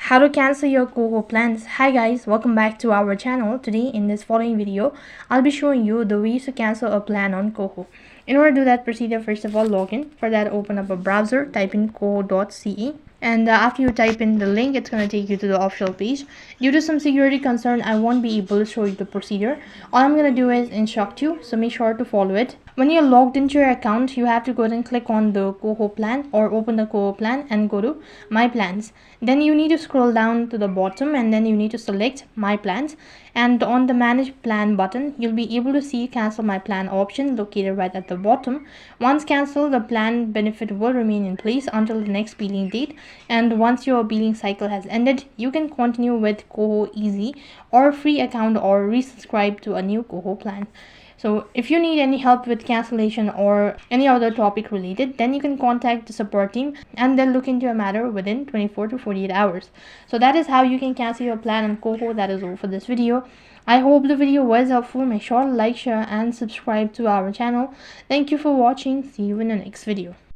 How to cancel your Koho plans. Hi guys, welcome back to our channel. Today in this following video, I'll be showing you the ways to cancel a plan on Koho. In order to do that procedure, first of all, log in. For that, open up a browser, type in koho.ce, and after you type in the link, it's going to take you to the official page. Due to some security concern, I won't be able to show you the procedure. All I'm going to do is instruct you, so make sure to follow it. When you're logged into your account, you have to go ahead and click on the Koho plan or open the Koho plan and go to My Plans. Then you need to scroll down to the bottom and then you need to select My Plans, and on the Manage Plan button, you'll be able to see Cancel My Plan option located right at the bottom. Once cancelled, the plan benefit will remain in place until the next billing date, and once your billing cycle has ended, you can continue with Koho Easy or free account or resubscribe to a new Koho plan. So if you need any help with cancellation or any other topic related, then you can contact the support team and they'll look into your matter within 24 to 48 hours. So that is how you can cancel your plan on Koho. That is all for this video. I hope the video was helpful. Make sure to like, share and subscribe to our channel. Thank you for watching. See you in the next video.